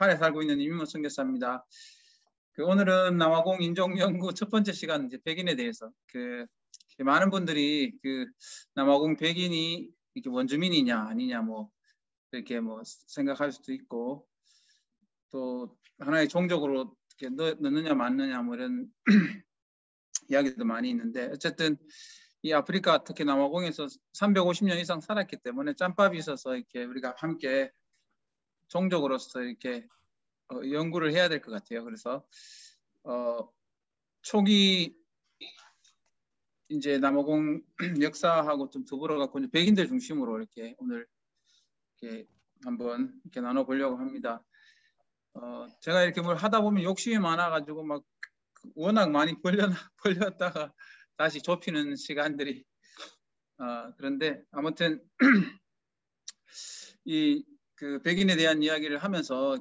팔에 살고 있는 이민호 선교사입니다. 오늘은 남아공 인종연구 첫 번째 시간 이제 백인에 대해서 많은 분들이 남아공 백인이 이렇게 원주민이냐 아니냐 뭐 이렇게 뭐 생각할 수도 있고 또 하나의 종족으로 이렇게 넣느냐 맞느냐 뭐 이런 이야기도 많이 있는데 어쨌든 이 아프리카 특히 남아공에서 350년 이상 살았기 때문에 짬밥이 있어서 이렇게 우리가 함께 종족으로서 이렇게 연구를 해야 될 것 같아요. 그래서 초기 이제 남아공 역사하고 좀 더불어 갖고 백인들 중심으로 이렇게 오늘 이렇게 한번 이렇게 나눠보려고 합니다. 제가 이렇게 뭘 하다 보면 욕심이 많아가지고 막 워낙 많이 벌렸다가 다시 좁히는 시간들이 그런데 아무튼 이 백인에 대한 이야기를 하면서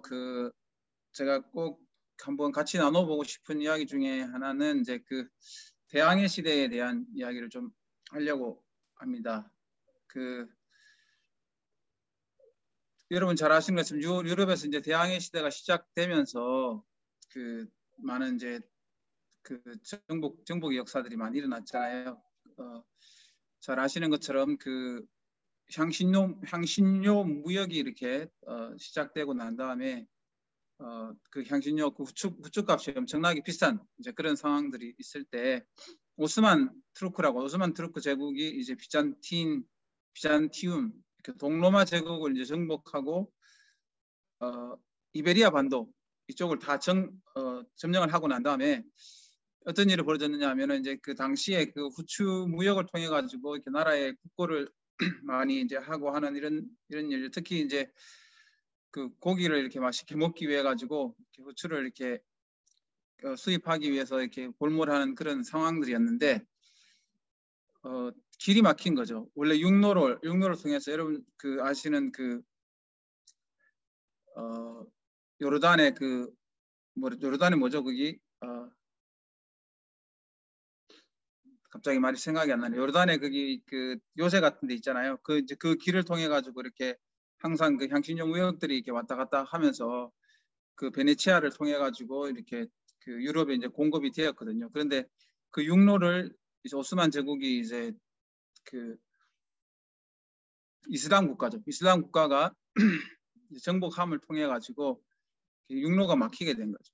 제가 꼭 한번 같이 나눠보고 싶은 이야기 중에 하나는 이제 대항해 시대에 대한 이야기를 좀 하려고 합니다. 여러분 잘 아시는 것처럼 유럽에서 이제 대항해 시대가 시작되면서 많은 이제 정복의 역사들이 많이 일어났잖아요. 잘 아시는 것처럼 향신료 무역이 이렇게 시작되고 난 다음에 향신료 후추값이 엄청나게 비싼 이제 그런 상황들이 있을 때 오스만 투르크 제국이 이제 비잔티움 동로마 제국을 이제 정복하고 이베리아 반도 이쪽을 다 점령을 하고 난 다음에 어떤 일이 벌어졌느냐 하면은 이제 당시에 후추 무역을 통해 가지고 이렇게 나라의 국고를 많이 이제 하고 하는 이런 일, 특히 이제 고기를 이렇게 맛있게 먹기 위해 가지고 후추를 이렇게 수입하기 위해서 이렇게 골몰하는 그런 상황들이었는데 길이 막힌 거죠. 원래 육로를 통해서 여러분 아시는 요르단의 요르단이 뭐죠? 거기 갑자기 말이 생각이 안 나네요. 요르단에 거기 요새 같은 데 있잖아요. 이제 길을 통해 가지고 이렇게 항상 향신료 무역들이 이렇게 왔다 갔다 하면서 베네치아를 통해 가지고 이렇게 유럽에 이제 공급이 되었거든요. 그런데 육로를 이제 오스만 제국이 이제 이슬람 국가죠. 이슬람 국가가 정복함을 통해 가지고 육로가 막히게 된 거죠.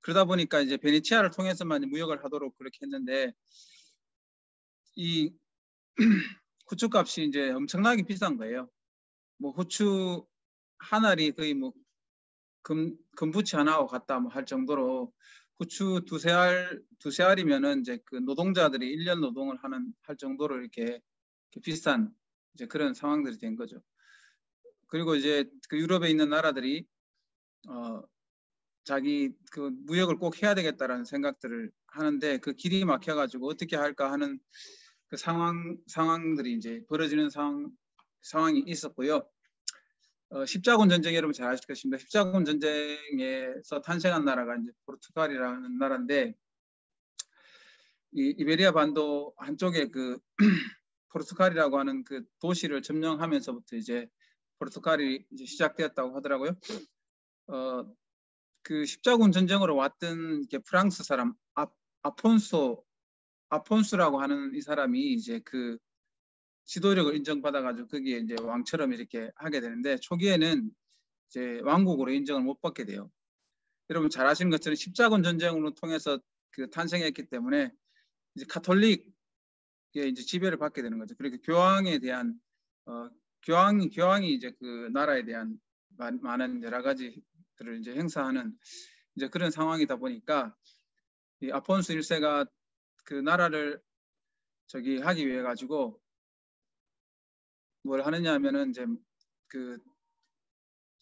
그러다 보니까 이제 베네치아를 통해서만 무역을 하도록 그렇게 했는데 이 후추값이 이제 엄청나게 비싼 거예요. 뭐 후추 한 알이 거의 뭐 금부치 하나하고 같다 뭐 할 정도로 후추 두세 알이면은 이제 노동자들이 1년 노동을 할 정도로 이렇게 비싼 이제 그런 상황들이 된 거죠. 그리고 이제 유럽에 있는 나라들이 자기 무역을 꼭 해야 되겠다라는 생각들을 하는데 길이 막혀가지고 어떻게 할까 하는 상황들이 이제 벌어지는 상황이 있었고요. 십자군 전쟁 여러분 잘 아실 것입니다. 십자군 전쟁에서 탄생한 나라가 이제 포르투갈이라는 나라인데 이 이베리아 반도 한쪽에 포르투갈이라고 하는 도시를 점령하면서부터 이제 포르투갈이 이제 시작되었다고 하더라고요. 십자군 전쟁으로 왔던 프랑스 사람 아폰수라고 하는 이 사람이 이제 지도력을 인정받아가지고 거기에 이제 왕처럼 이렇게 하게 되는데 초기에는 이제 왕국으로 인정을 못 받게 돼요. 여러분 잘 아시는 것처럼 십자군 전쟁으로 통해서 탄생했기 때문에 이제 카톨릭의 이제 지배를 받게 되는 거죠. 그러니까 교황에 대한 교황이 이제 나라에 대한 많은 여러 가지들을 이제 행사하는 이제 그런 상황이다 보니까 이 아폰수 1세가 나라를 하기 위해 가지고 뭘 하느냐 하면은 이제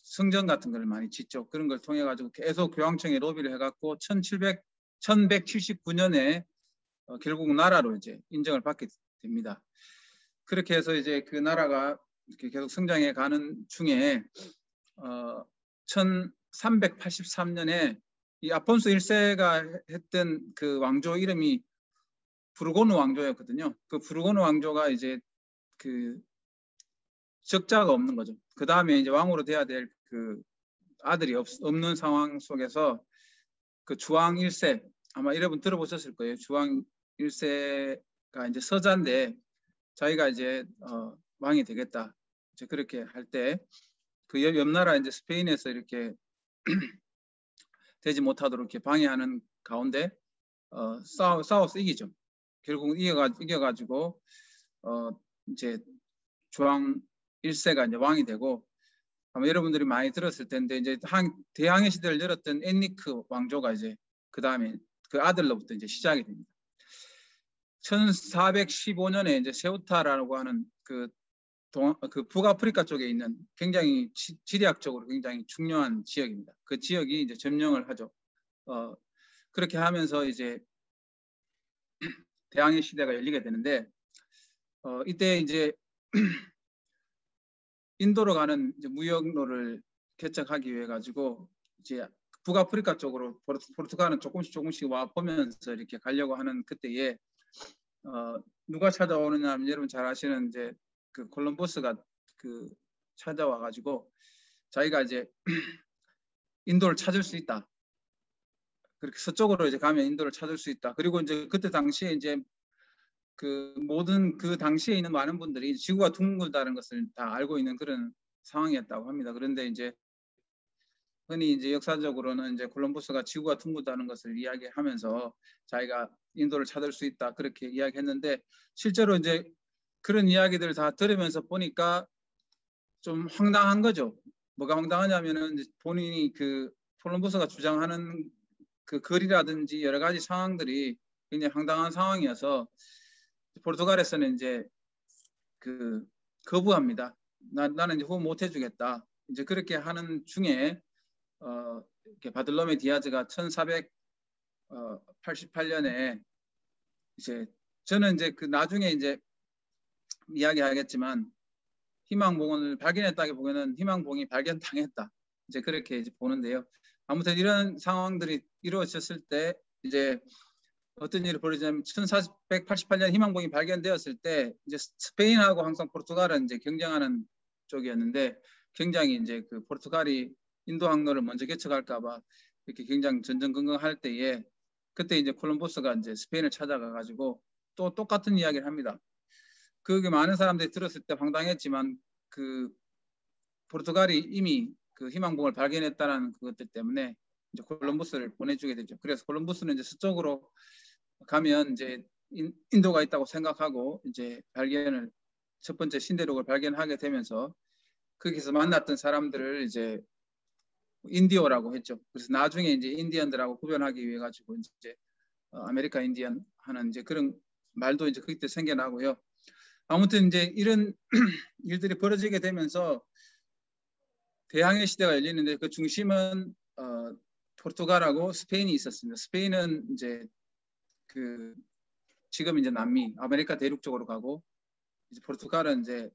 성전 같은 걸 많이 짓죠. 그런 걸 통해 가지고 계속 교황청에 로비를 해갖고 1179년에 결국 나라로 이제 인정을 받게 됩니다. 그렇게 해서 이제 나라가 이렇게 계속 성장해 가는 중에 1383년에 이 아폰소 1세가 했던 왕조 이름이 부르고누 왕조였거든요. 부르고누 왕조가 이제 적자가 없는 거죠. 그 다음에 이제 왕으로 돼야 될 아들이 없는 상황 속에서 그 주왕 1세 아마 여러분 들어보셨을 거예요. 주왕 1세가 이제 서자인데 자기가 이제 왕이 되겠다. 이제 그렇게 할 때 그 옆나라 이제 스페인에서 이렇게 되지 못하도록 이렇게 방해하는 가운데 싸워서 이기죠. 결국 이겨가지고 이제 주왕 1세가 이제 왕이 되고 아마 여러분들이 많이 들었을 텐데 이제 대항해 시대를 열었던 엔리크 왕조가 이제 그 다음에 그 아들로부터 이제 시작이 됩니다. 1415년에 이제 세우타라고 하는 그 북아프리카 쪽에 있는 굉장히 지리학적으로 굉장히 중요한 지역입니다. 그 지역이 이제 점령을 하죠. 그렇게 하면서 이제 대항해 시대가 열리게 되는데 이때 이제 인도로 가는 이제 무역로를 개척하기 위해 가지고 이제 북아프리카 쪽으로 포르투갈은 조금씩 와 보면서 이렇게 가려고 하는 그때에 누가 찾아오느냐 하면 여러분 잘 아시는 이제 그 콜럼버스가 그 찾아와 가지고 자기가 이제 인도를 찾을 수 있다. 그렇게 서쪽으로 이제 가면 인도를 찾을 수 있다. 그리고 이제 그때 당시에 이제 그 모든 그 당시에 있는 많은 분들이 지구가 둥글다는 것을 다 알고 있는 그런 상황이었다고 합니다. 그런데 이제 흔히 이제 역사적으로는 이제 콜럼버스가 지구가 둥글다는 것을 이야기하면서 자기가 인도를 찾을 수 있다 그렇게 이야기했는데 실제로 이제 그런 이야기들을 다 들으면서 보니까 좀 황당한 거죠. 뭐가 황당하냐면은 본인이 그 콜럼버스가 주장하는 그 글이라든지 여러 가지 상황들이 굉장히 황당한 상황이어서 포르투갈에서는 이제 그 거부합니다. 나는 이제 후원 못 해주겠다. 이제 그렇게 하는 중에 이렇게 바들로메 디아즈가 1488년에 이제 저는 이제 그 나중에 이제 이야기하겠지만 희망봉을 발견했다기보다는 희망봉이 발견당했다. 이제 그렇게 이제 보는데요. 아무튼 이런 상황들이 이루어졌을 때 이제 어떤 일이 벌어지냐면 1488년 희망봉이 발견되었을 때 이제 스페인하고 항상 포르투갈은 이제 경쟁하는 쪽이었는데 굉장히 이제 그 포르투갈이 인도 항로를 먼저 개척할까봐 이렇게 굉장히 전전긍긍할 때에 그때 이제 콜럼버스가 이제 스페인을 찾아가 가지고 또 똑같은 이야기를 합니다. 그게 많은 사람들이 들었을 때 황당했지만 그 포르투갈이 이미 그 희망봉을 발견했다는 그것들 때문에 이제 콜럼버스를 보내주게 되죠. 그래서 콜럼버스는 이제 서쪽으로 가면 이제 인도가 있다고 생각하고 이제 첫 번째 신대륙을 발견하게 되면서 거기서 만났던 사람들을 이제 인디오라고 했죠. 그래서 나중에 이제 인디언들하고 구별하기 위해 가지고 이제 아메리카 인디언 하는 이제 그런 말도 이제 그때 생겨나고요. 아무튼 이제 이런 일들이 벌어지게 되면서 대항해 시대가 열리는데 그 중심은 포르투갈하고 스페인이 있었습니다. 스페인은 이제 그 지금 이제 남미 아메리카 대륙 쪽으로 가고 이제 포르투갈은 이제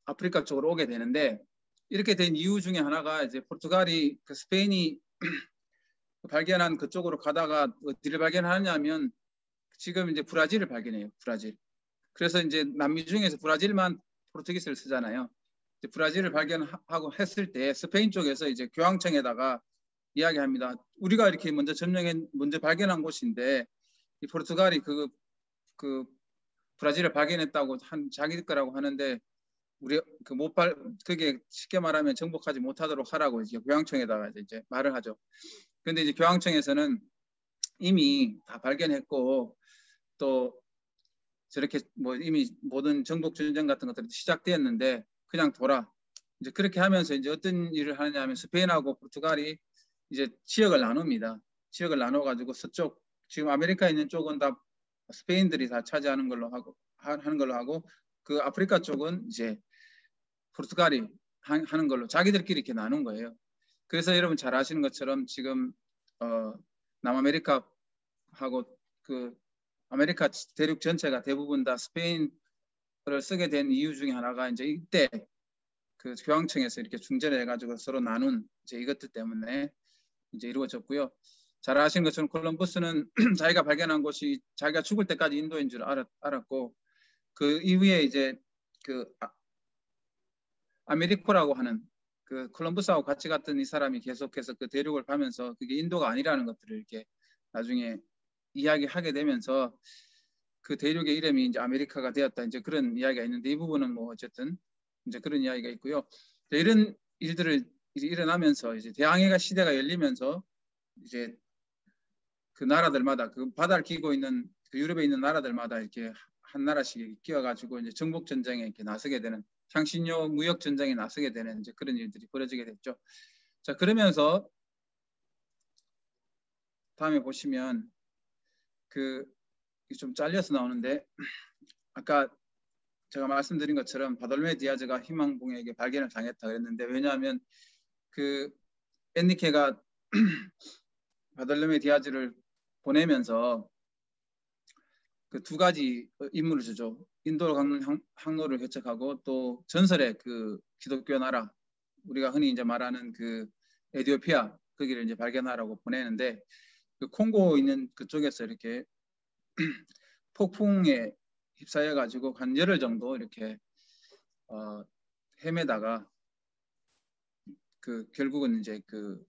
아프리카 쪽으로 오게 되는데 이렇게 된 이유 중에 하나가 이제 포르투갈이 그 스페인이 발견한 그쪽으로 가다가 어디를 발견하냐면 지금 이제 브라질을 발견해요. 브라질. 그래서 이제 남미 중에서 브라질만 포르투기스를 쓰잖아요. 이제 브라질을 발견하고 했을 때 스페인 쪽에서 이제 교황청에다가 이야기합니다. 우리가 이렇게 먼저 발견한 곳인데 이 포르투갈이 그 브라질을 발견했다고 자기 거라고 하는데 우리 그게 쉽게 말하면 정복하지 못하도록 하라고 이제 교황청에다가 이제 말을 하죠. 그런데 이제 교황청에서는 이미 다 발견했고 또 저렇게 뭐 이미 모든 정복 전쟁 같은 것들이 시작되었는데 그냥 둬라. 이제 그렇게 하면서 이제 어떤 일을 하느냐면 스페인하고 포르투갈이 이제 지역을 나눕니다. 지역을 나눠가지고 서쪽 지금 아메리카에 있는 쪽은 다 스페인들이 다 차지하는 걸로 하고 그 아프리카 쪽은 이제 포르투갈이 하는 걸로 자기들끼리 이렇게 나눈 거예요. 그래서 여러분 잘 아시는 것처럼 지금 남아메리카하고 그 아메리카 대륙 전체가 대부분 다 스페인어를 쓰게 된 이유 중에 하나가 이제 이때 그 교황청에서 이렇게 중재를 해가지고 서로 나눈 이제 이것들 때문에 이제 이루어졌고요. 잘 아시는 것처럼 콜럼버스는 자기가 발견한 곳이 자기가 죽을 때까지 인도인 줄 알았고 그 이후에 이제 그 아메리코라고 하는 그 콜럼버스하고 같이 갔던 이 사람이 계속해서 그 대륙을 가면서 그게 인도가 아니라는 것들을 이렇게 나중에 이야기하게 되면서 그 대륙의 이름이 이제 아메리카가 되었다, 이제 그런 이야기가 있는데, 이 부분은 뭐 어쨌든 이제 그런 이야기가 있고요. 이런 일들을 일어나면서 이제 대항해가 시대가 열리면서 이제 그 나라들마다 그 바다를 끼고 있는 그 유럽에 있는 나라들마다 이렇게 한 나라씩 끼어가지고 이제 정복 전쟁에 이렇게 나서게 되는, 향신료 무역 전쟁에 나서게 되는 이제 그런 일들이 벌어지게 됐죠. 자, 그러면서 다음에 보시면 그 좀 잘려서 나오는데, 아까 제가 말씀드린 것처럼 바돌메 디아즈가 희망봉에게 발견을 당했다 그랬는데, 왜냐하면 그 엔리케가 바돌메 디아즈를 보내면서 그 두 가지 임무를 주죠. 인도로 가는 항로를 개척하고 또 전설의 그 기독교 나라, 우리가 흔히 이제 말하는 그 에티오피아, 거기를 이제 발견하라고 보내는데, 그 콩고 있는 그쪽에서 이렇게 폭풍에 휩싸여 가지고 한 열흘 정도 이렇게 헤매다가 그 결국은 이제 그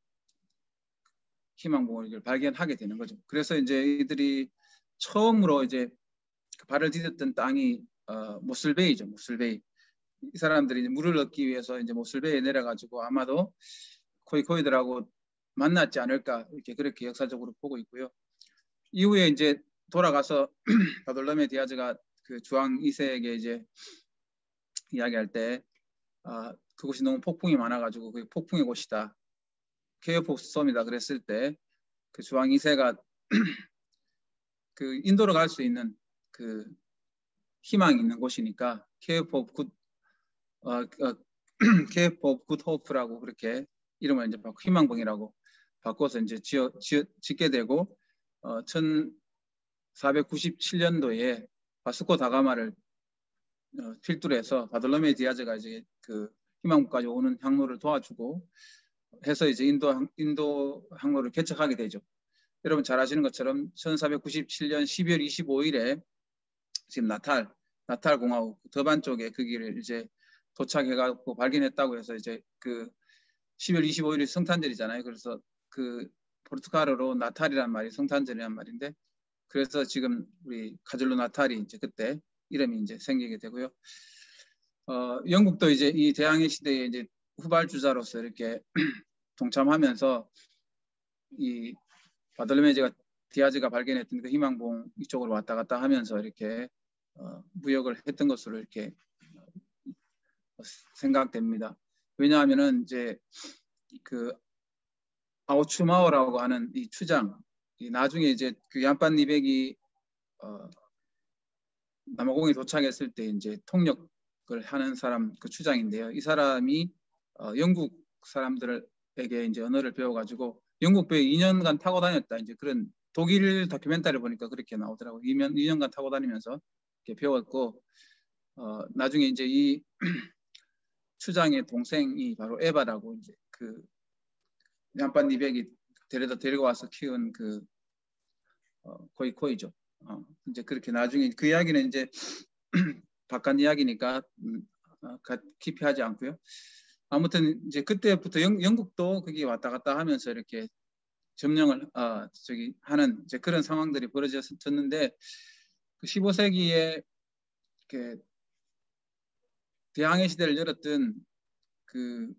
희망봉을 발견하게 되는 거죠. 그래서 이제 이들이 처음으로 이제 발을 디뎠던 땅이 모슬베이죠. 모슬베이. 이 사람들이 물을 얻기 위해서 이제 모슬베이에 내려가지고 아마도 코이코이들하고 만났지 않을까, 이렇게 그렇게 역사적으로 보고 있고요. 이후에 이제 돌아가서 바돌로메 디아즈가 그 주왕 2세에게 이제 이야기할 때 그곳이 너무 폭풍이 많아가지고 그게 폭풍의 곳이다, 케오포스 섬이다 그랬을 때, 그 주왕 2세가 그 인도로 갈 수 있는 그 희망이 있는 곳이니까 케이프 오브 굿 케이프 오브 굿 호프라고 그렇게 이름을 이제 바꿔 희망봉이라고 바꿔서 이제 짓게 되고, 1497년도에 바스코 다가마를 필두로 해서 바돌로메 디아즈가 이제 그 희망봉까지 오는 항로를 도와주고 해서 이제 인도 항로를 개척하게 되죠. 여러분 잘 아시는 것처럼 1497년 12월 25일에 지금 나탈 공화국 더반 쪽에 그 길을 이제 도착해가지고 발견했다고 해서, 이제 그 10월 25일이 성탄절이잖아요. 그래서 그 포르투갈어로 나탈이란 말이 성탄절이란 말인데, 그래서 지금 우리 카줄루 나탈이 이제 그때 이름이 이제 생기게 되고요. 영국도 이제 이 대항해 시대에 이제 후발주자로서 이렇게 동참하면서 이 바돌로메 디아즈가 발견했던 그 희망봉 이쪽으로 왔다 갔다 하면서 이렇게 무역을 했던 것으로 이렇게 생각됩니다. 왜냐하면은 이제 그 아우추마오라고 하는 이 추장, 나중에 이제 그 얀빤 리백이 남아공에 도착했을 때 이제 통역을 하는 사람, 그 추장인데요. 이 사람이 영국 사람들에게 이제 언어를 배워가지고 영국 배에 2년간 타고 다녔다, 이제 그런 독일 다큐멘터리를 보니까 그렇게 나오더라고요. 2년간 타고 다니면서 이렇게 배웠고, 나중에 이제 이 추장의 동생이 바로 에바라고, 이제 그 얀빤 리백이 데리고 와서 키운 그 코이코이죠. 이제 그렇게 나중에 그 이야기는 이제 바깥 이야기니까 깊이 하지 않고요. 아무튼 이제 그때부터 영국도 거기 왔다 갔다 하면서 이렇게 점령을 하는 이제 그런 상황들이 벌어졌는데, 그 15세기에 이렇게 대항해 시대를 열었던 그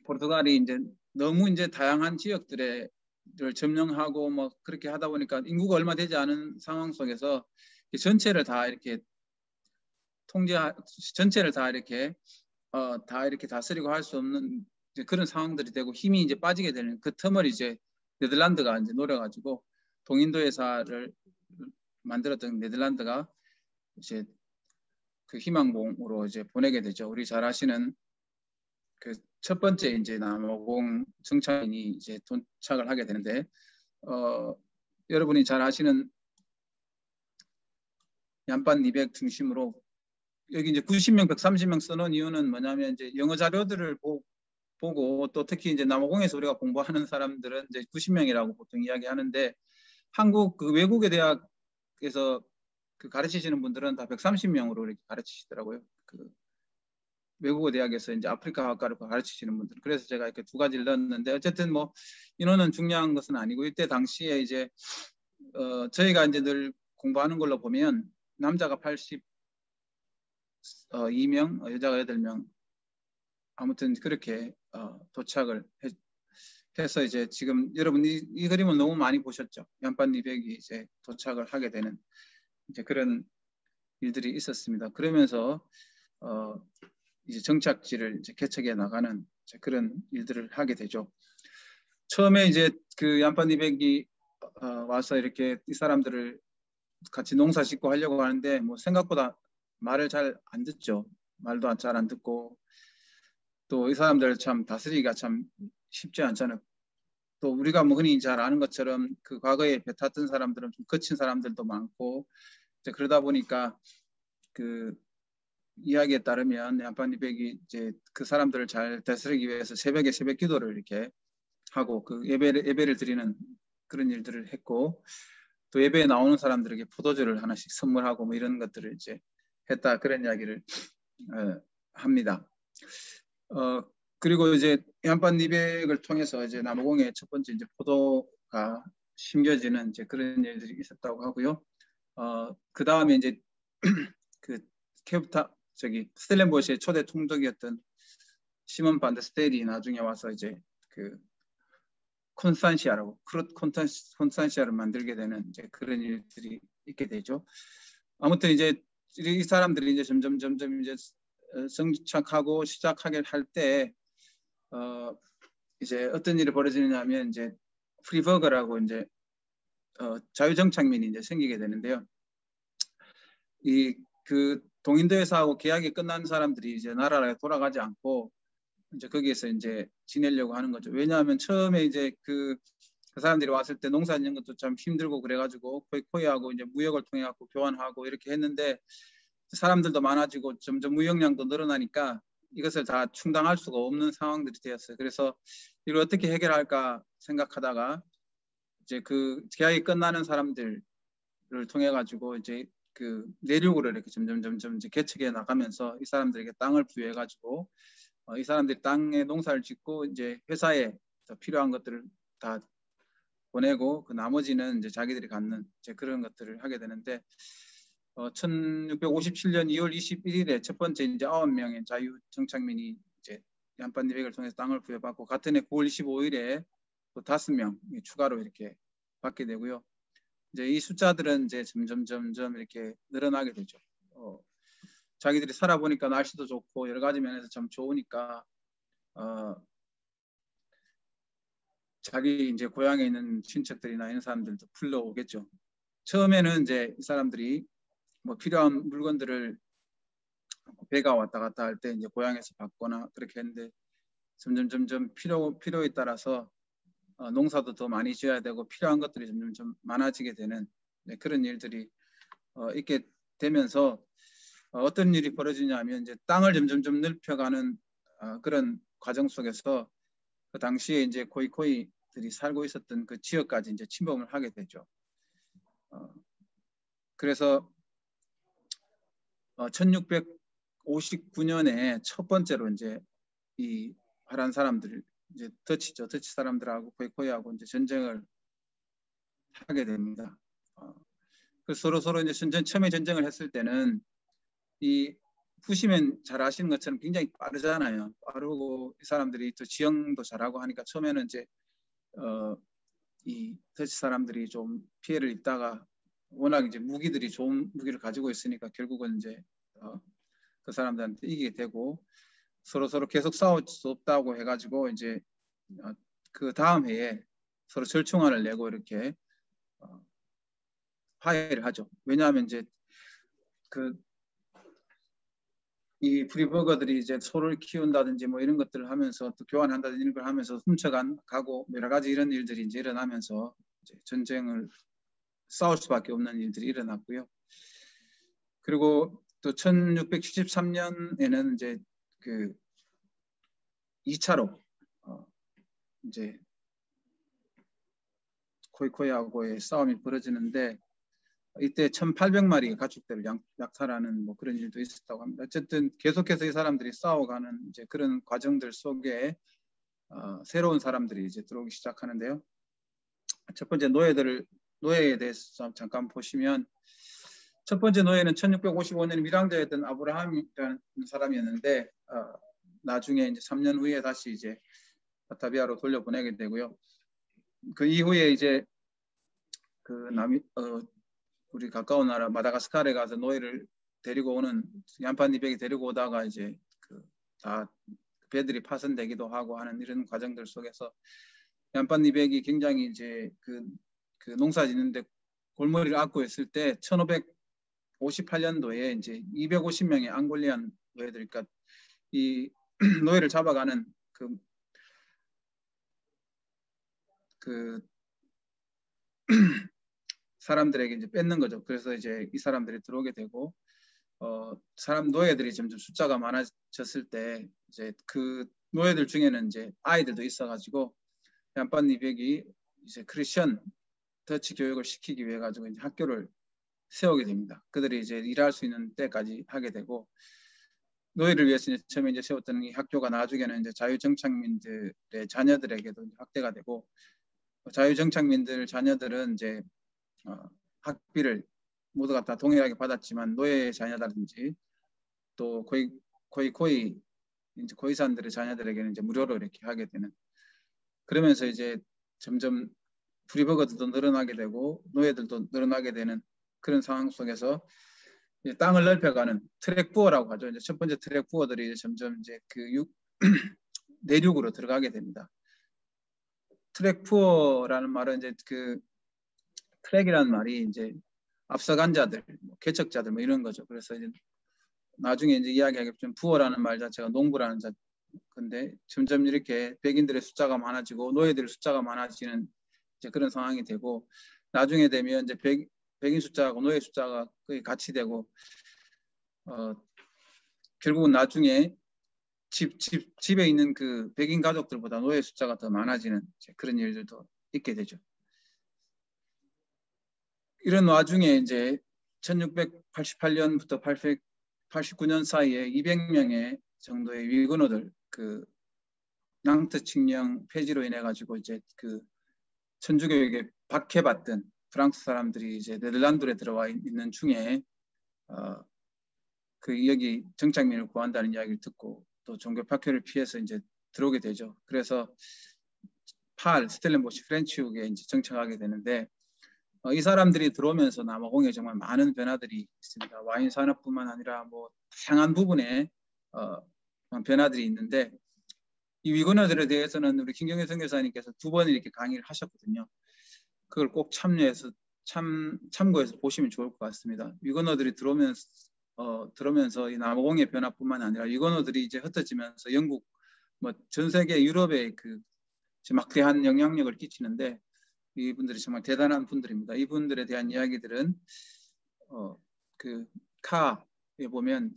포르투갈이 이제 너무 이제 다양한 지역들을 점령하고 뭐 그렇게 하다 보니까 인구가 얼마 되지 않은 상황 속에서 전체를 다 이렇게 전체를 다 이렇게 다스리고 할 수 없는 그런 상황들이 되고 힘이 이제 빠지게 되는 그 틈을 이제 네덜란드가 이제 노려가지고 동인도회사를 만들었던 네덜란드가 이제 그 희망봉으로 이제 보내게 되죠. 우리 잘 아시는 그 첫 번째 이제 남아공 정착인이 이제 도착을 하게 되는데, 여러분이 잘 아시는 얀빤 리백 중심으로 여기 이제 90명, 130명 써놓은 이유는 뭐냐면, 이제 영어 자료들을 보고 또 특히 이제 남아공에서 우리가 공부하는 사람들은 이제 90명이라고 보통 이야기하는데, 한국 그 외국의 대학에서 그 가르치시는 분들은 다 130명으로 이렇게 가르치시더라고요. 외국어 대학에서 이제 아프리카 학과를 가르치시는 분들. 그래서 제가 이렇게 두 가지를 넣었는데 어쨌든 뭐 인원은 중요한 것은 아니고 이때 당시에 이제 저희가 이제 늘 공부하는 걸로 보면 남자가 82명, 여자가 8명 아무튼 그렇게 도착을 해서 이제 지금 여러분 이 그림을 너무 많이 보셨죠. 얀반 리백이 이제 도착을 하게 되는 이제 그런 일들이 있었습니다. 그러면서 이제 정착지를 이제 개척해 나가는 그런 일들을 하게 되죠. 처음에 이제 그 얀반 리백이 와서 이렇게 이 사람들을 같이 농사 짓고 하려고 하는데 뭐 생각보다 말을 잘 안 듣죠. 말도 잘 안 듣고 또 이 사람들 참 다스리기가 참 쉽지 않잖아요. 또 우리가 뭐 흔히 잘 아는 것처럼 그 과거에 배 탔던 사람들은 좀 거친 사람들도 많고 이제 그러다 보니까 그 이야기에 따르면 얀파니백이 이제 그 사람들을 잘 다스리기 위해서 새벽에 새벽 기도를 이렇게 하고 그 예배를 드리는 그런 일들을 했고 또 예배에 나오는 사람들에게 포도주를 하나씩 선물하고 뭐 이런 것들을 이제 했다 그런 이야기를 합니다. 그리고 이제 얀반 리백을 통해서 이제 남아공의 첫 번째 이제 포도가 심겨지는 이제 그런 일들이 있었다고 하고요. 그 다음에 이제 그 케이프타 스텔렌보시의 초대 총독이었던 시몬 반데스텔이 나중에 와서 이제 그 콘스탄시아라고 콘스탄시아를 만들게 되는 이제 그런 일들이 있게 되죠. 아무튼 이제 이 사람들이 이제 점점 이제 정착하고 시작하게 할 때 이제 어떤 일이 벌어지느냐면 이제 프리버거라고 이제 자유정착민이 이제 생기게 되는데요. 이 그 동인도에서하고 계약이 끝난 사람들이 이제 나라에 돌아가지 않고 이제 거기에서 이제 지내려고 하는 거죠. 왜냐하면 처음에 이제 그 사람들이 왔을 때 농사 짓는 것도 참 힘들고 그래가지고 코이하고 이제 무역을 통해 갖고 교환하고 이렇게 했는데 사람들도 많아지고 점점 무역량도 늘어나니까 이것을 다 충당할 수가 없는 상황들이 되었어요. 그래서 이걸 어떻게 해결할까 생각하다가 이제 그 계약이 끝나는 사람들을 통해 가지고 이제 그 내륙으로 이렇게 점점 이제 개척해 나가면서 이 사람들에게 땅을 부여해 가지고 이 사람들이 땅에 농사를 짓고 이제 회사에 필요한 것들을 다 보내고 그 나머지는 이제 자기들이 갖는 이제 그런 것들을 하게 되는데 1657년 2월 21일에 첫 번째 이제 9명의 자유 정착민이 이제 얀반 리백을 통해서 땅을 부여받고 같은 해 9월 25일에 또 5명 추가로 이렇게 받게 되고요. 이제 이 숫자들은 이제 점점 이렇게 늘어나게 되죠. 자기들이 살아보니까 날씨도 좋고 여러 가지 면에서 참 좋으니까 자기 이제 고향에 있는 친척들이나 이런 사람들도 불러오겠죠. 처음에는 이제 이 사람들이 뭐 필요한 물건들을 배가 왔다 갔다 할 때 이제 고향에서 받거나 그렇게 했는데 점점 필요에 따라서 농사도 더 많이 지어야 되고 필요한 것들이 점점 많아지게 되는 그런 일들이 있게 되면서 어떤 일이 벌어지냐면 이제 땅을 점점 넓혀가는 그런 과정 속에서 그 당시에 이제 코이코이들이 살고 있었던 그 지역까지 이제 침범을 하게 되죠. 그래서 1659년에 첫 번째로 이제 이 화란 사람들 이제 더치 사람들하고 코이코이하고 이제 전쟁을 하게 됩니다. 그래서 서로 이제 처음에 전쟁을 했을 때는 이 보시면 잘 아시는 것처럼 굉장히 빠르잖아요. 빠르고 이 사람들이 또 지형도 잘하고 하니까 처음에는 이제 이 더치 사람들이 좀 피해를 입다가 워낙 이제 무기들이 좋은 무기를 가지고 있으니까 결국은 이제 그 사람들한테 이기게 되고 서로 계속 싸울 수 없다고 해가지고 이제 그 다음 해에 서로 절충안을 내고 이렇게 화해를 하죠. 왜냐하면 이제 이 프리버거들이 이제 소를 키운다든지 뭐 이런 것들을 하면서 또 교환한다든지 이런 걸 하면서 훔쳐가고 여러 가지 이런 일들이 이제 일어나면서 이제 전쟁을 싸울 수밖에 없는 일들이 일어났고요. 그리고 또 1673년에는 이제 그 2차로 이제 코이코이하고의 싸움이 벌어지는데 이때 1,800마리의 가축들을 약탈하는 뭐 그런 일도 있었다고 합니다. 어쨌든 계속해서 이 사람들이 싸워가는 이제 그런 과정들 속에 새로운 사람들이 이제 들어오기 시작하는데요. 첫 번째 노예에 대해서 잠깐 보시면, 첫 번째 노예는 1655년 밀항자였던 아브라함이라는 사람이었는데 나중에 이제 3년 후에 다시 이제 바타비아로 돌려보내게 되고요. 그 이후에 이제 그 우리 가까운 나라 마다가스카르에 가서 노예를 데리고 오는 얀파니백이 데리고 오다가 이제 다 배들이 파손되기도 하고 하는 이런 과정들 속에서 얀파니백이 굉장히 이제 그 농사 짓는데 골머리를 앓고 있을 때 1558년도에 이제 250명의 앙골리안 노예들, 그러니까 이 노예를 잡아가는 그 사람들에게 이제 뺏는 거죠. 그래서 이제 이 사람들이 들어오게 되고 노예들이 점점 숫자가 많아졌을 때 이제 그 노예들 중에는 이제 아이들도 있어가지고 얀파니백이 이제 크리스천 더치 교육을 시키기 위해 가지고 이제 학교를 세우게 됩니다. 그들이 이제 일할 수 있는 때까지 하게 되고, 노예를 위해서 이제 처음에 이제 세웠던 이 학교가 나중에는 이제 자유정착민들의 자녀들에게도 확대가 되고, 자유정착민들 자녀들은 이제 학비를 모두가 다 동일하게 받았지만 노예 자녀라든지 또 고이 이제 고이산들의 자녀들에게는 이제 무료로 이렇게 하게 되는, 그러면서 이제 점점 프리버거들도 늘어나게 되고 노예들도 늘어나게 되는 그런 상황 속에서 이제 땅을 넓혀가는 트랙 부어라고 하죠. 이제 첫 번째 트랙 부어들이 점점 이제 내륙으로 들어가게 됩니다. 트랙 부어라는 말은 이제 트랙이라는 말이 이제 앞서간 자들, 개척자들 뭐 이런 거죠. 그래서 이제 나중에 이제 이야기하겠지만 부어라는 말 자체가 농부라는 건데 점점 이렇게 백인들의 숫자가 많아지고 노예들의 숫자가 많아지는 이제 그런 상황이 되고, 나중에 되면 이제 백인 숫자하고 노예 숫자가 거의 같이 되고 결국은 나중에 집에 있는 그 백인 가족들보다 노예 숫자가 더 많아지는 그런 일들도 있게 되죠. 이런 와중에 이제 1688년부터 889년 사이에 200명의 정도의 위그너들, 낭트 칙령 폐지로 인해 가지고 이제 천주교에게 박해받던 프랑스 사람들이 이제 네덜란드에 들어와 있는 중에 여기 정착민을 구한다는 이야기를 듣고 또 종교 박해를 피해서 이제 들어오게 되죠. 그래서 스텔렌보시 프렌치국에 이제 정착하게 되는데 이 사람들이 들어오면서 남아공에 정말 많은 변화들이 있습니다. 와인 산업뿐만 아니라 뭐 다양한 부분에 변화들이 있는데, 이 위그너들에 대해서는 우리 김경애 선교사님께서 2번 이렇게 강의를 하셨거든요. 그걸 꼭 참고해서 보시면 좋을 것 같습니다. 위그너들이 들어오면서 이 남아공의 변화뿐만 아니라 위그너들이 이제 흩어지면서 영국 뭐 전 세계 유럽에 막대한 영향력을 끼치는데 이분들이 정말 대단한 분들입니다. 이분들에 대한 이야기들은 카에 보면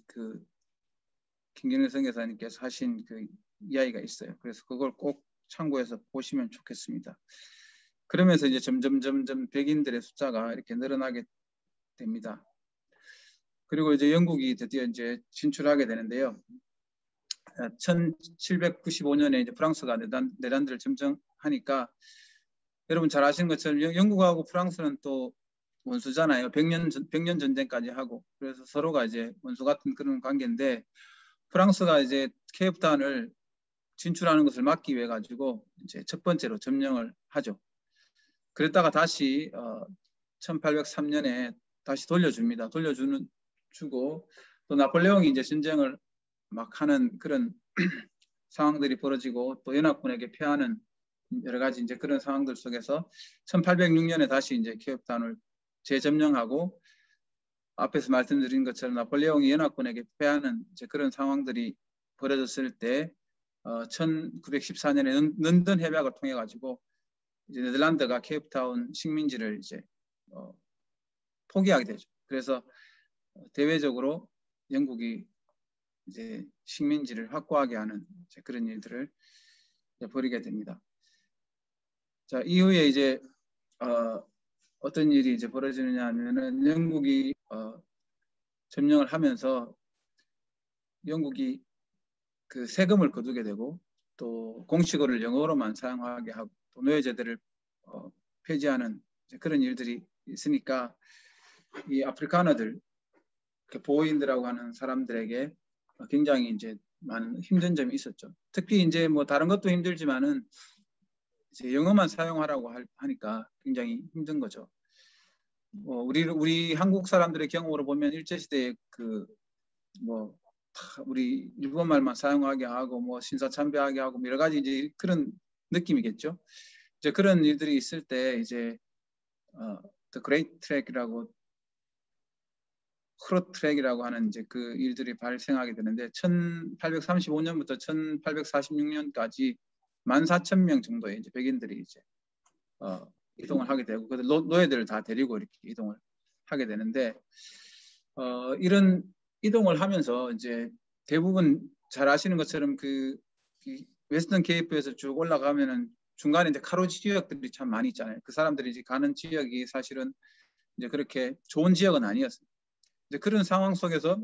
김경래 선교사님께서 하신 이야기가 있어요. 그래서 그걸 꼭 참고해서 보시면 좋겠습니다. 그러면서 이제 점점 백인들의 숫자가 이렇게 늘어나게 됩니다. 그리고 이제 영국이 드디어 이제 진출하게 되는데요. 1795년에 이제 프랑스가 네덜란드를 점령하니까 여러분 잘 아시는 것처럼 영국하고 프랑스는 또 원수잖아요. 100년 전쟁까지 하고, 그래서 서로가 이제 원수 같은 그런 관계인데, 프랑스가 이제 케이프타운을 진출하는 것을 막기 위해 가지고 이제 첫 번째로 점령을 하죠. 그랬다가 다시 1803년에 다시 돌려줍니다. 주고 또 나폴레옹이 이제 전쟁을 막 하는 그런 상황들이 벌어지고 또 연합군에게 패하는 여러 가지 이제 그런 상황들 속에서 1806년에 다시 이제 케이프타운을 재점령하고, 앞에서 말씀드린 것처럼 나폴레옹이 연합군에게 패하는 이제 그런 상황들이 벌어졌을 때 1914년에 런던 협약을 통해 가지고 이제 네덜란드가 케이프타운 식민지를 이제 포기하게 되죠. 그래서 대외적으로 영국이 이제 식민지를 확고하게 하는 그런 일들을 벌이게 됩니다. 자, 이후에 이제 어떤 일이 이제 벌어지느냐 하면은 영국이 점령을 하면서 영국이 그 세금을 거두게 되고 또 공식어를 영어로만 사용하게 하고 또 노예제도를 폐지하는 그런 일들이 있으니까 이 아프리카너들 보호인들하고 하는 사람들에게 굉장히 이제 많은 힘든 점이 있었죠. 특히 이제 뭐 다른 것도 힘들지만은 이제 영어만 사용하라고 하니까 굉장히 힘든 거죠. 우리 한국 사람들의 경우로 보면 일제시대에 뭐 우리 일본말만 사용하게 하고 뭐 신사참배하게 하고 여러 가지 이제 그런 느낌이겠죠. 이제 그런 일들이 있을 때 이제 The Great Track이라고 크로 트랙이라고 하는 이제 그 일들이 발생하게 되는데 1835년부터 1846년까지 14,000명 정도의 이제 백인들이 이제 이동을 하게 되고 그 노예들을 다 데리고 이렇게 이동을 하게 되는데 이런 이동을 하면서 이제 대부분 잘 아시는 것처럼 그 웨스턴 케이프에서 쭉 올라가면은 중간에 이제 카로 지역들이 참 많이 있잖아요. 그 사람들이 이제 가는 지역이 사실은 이제 그렇게 좋은 지역은 아니었어요. 이제 그런 상황 속에서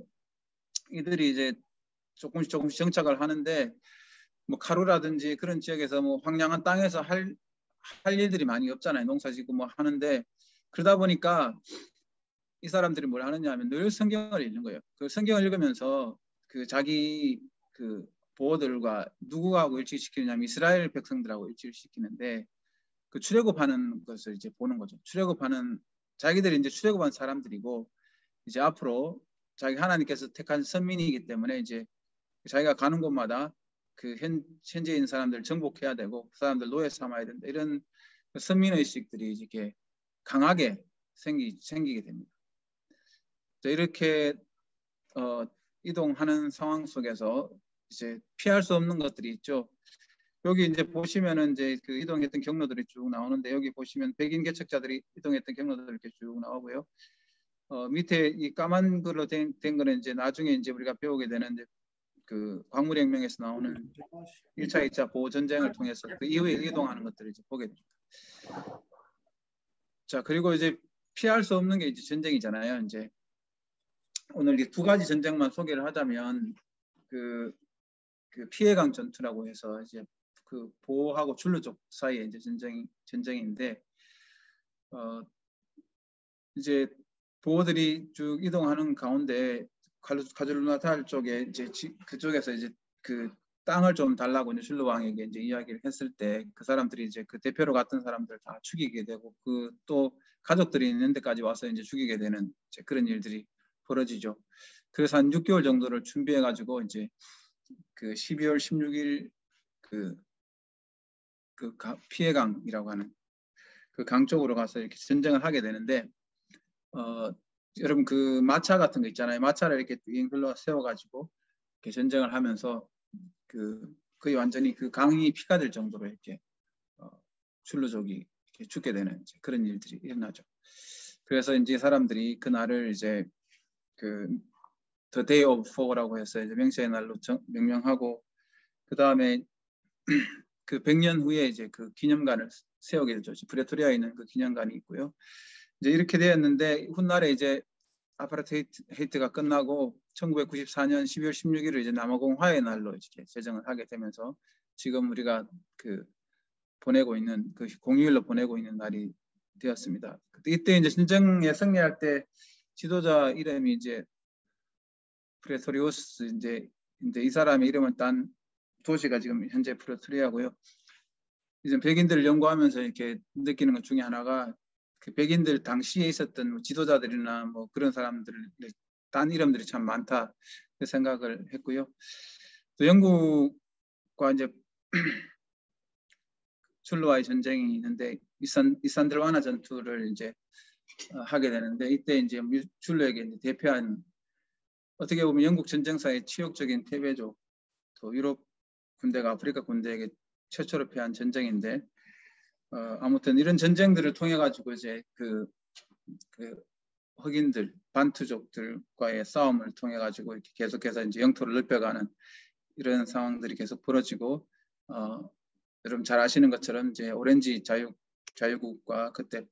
이들이 이제 조금씩 정착을 하는데 뭐 카루라든지 그런 지역에서 뭐 황량한 땅에서 할 일들이 많이 없잖아요. 농사짓고 뭐 하는데 그러다 보니까 이 사람들이 뭘 하느냐 하면 늘 성경을 읽는 거예요. 그 성경을 읽으면서 그 자기 그 보호들과 누구하고 일치시키느냐면 이스라엘 백성들하고 일치시키는데 그 출애굽하는 것을 이제 보는 거죠. 출애굽하는 자기들이 이제 출애굽한 사람들이고 이제 앞으로 자기 하나님께서 택한 선민이기 때문에 이제 자기가 가는 곳마다 그 현지에 있는 사람들을 정복해야 되고 그 사람들 노예 삼아야 된다 이런 선민의식들이 이렇게 강하게 생기게 됩니다. 이렇게 이동하는 상황 속에서 이제 피할 수 없는 것들이 있죠. 여기 이제 보시면은 이제 그 이동했던 경로들이 쭉 나오는데 여기 보시면 백인 개척자들이 이동했던 경로들이 이렇게 쭉 나오고요. 밑에 이 까만 글로 된 거는 이제 나중에 이제 우리가 배우게 되는 그 광물혁명에서 나오는 1차, 2차 보호 전쟁을 통해서 그 이후에 이동하는 것들을 이제 보게 됩니다. 자, 그리고 이제 피할 수 없는 게 이제 전쟁이잖아요. 이제 오늘 이 두 가지 전쟁만 소개를 하자면 그 피해강 전투라고 해서 이제 그 보호하고 줄루족 사이에 이제 전쟁인데 이제 보호들이 쭉 이동하는 가운데 카줄루나탈 쪽에 이제 그쪽에서 이제 그 땅을 좀 달라고 이제 줄루 왕에게 이제 이야기를 했을 때 그 사람들이 이제 그 대표로 갔던 사람들 다 죽이게 되고 그 또 가족들이 있는 데까지 와서 이제 죽이게 되는 이제 그런 일들이 벌어지죠. 그래서 한 6개월 정도를 준비해 가지고 이제 그 12월 16일 그 피해강이라고 하는 그 강 쪽으로 가서 이렇게 전쟁을 하게 되는데 여러분 그 마차 같은 거 있잖아요. 마차를 이렇게 흘러 세워가지고 이렇게 전쟁을 하면서 거의 완전히 그 강이 피가 될 정도로 이렇게 줄루족이 이렇게 죽게 되는 이제 그런 일들이 일어나죠. 그래서 이제 사람들이 그 날을 이제 그 The Day of Fog라고 해서 이제 명세의 날로 명명하고 그 다음에 그 100년 후에 이제 그 기념관을 세우게 되죠. 프레토리아에 있는 그 기념관이 있고요. 이제 이렇게 되었는데 훗날에 이제 아파르테이트가 끝나고 1994년 12월 16일을 이제 남아공 화해의 날로 이렇게 제정을 하게 되면서 지금 우리가 그 보내고 있는 그 공휴일로 보내고 있는 날이 되었습니다. 이때 이제 전쟁에 승리할 때 지도자 이름이 이제 프레토리우스 이제 이 사람의 이름을 딴 도시가 지금 현재 프레토리아고요. 이제 백인들을 연구하면서 이렇게 느끼는 것 중에 하나가 그 백인들 당시에 있었던 지도자들이나 뭐 그런 사람들 딴 이름들이 참 많다 그 생각을 했고요. 또 영국과 이제 줄루와의 전쟁이 있는데 이산드르와나 전투를 이제 하게 되는데 이때 이제 줄루에게 이제 대표한 어떻게 보면 영국 전쟁사의 치욕적인 패배죠. 또 유럽 군대가 아프리카 군대에게 최초로 패한 전쟁인데 아무튼 이런 전쟁들을 통해 가지고 이제 그 흑인들 반투족들과의 싸움을 통해 가지고 이렇게 계속해서 이제 영토를 넓혀가는 이런 상황들이 계속 벌어지고 여러분 잘 아시는 것처럼 이제 오렌지 자유국과 그때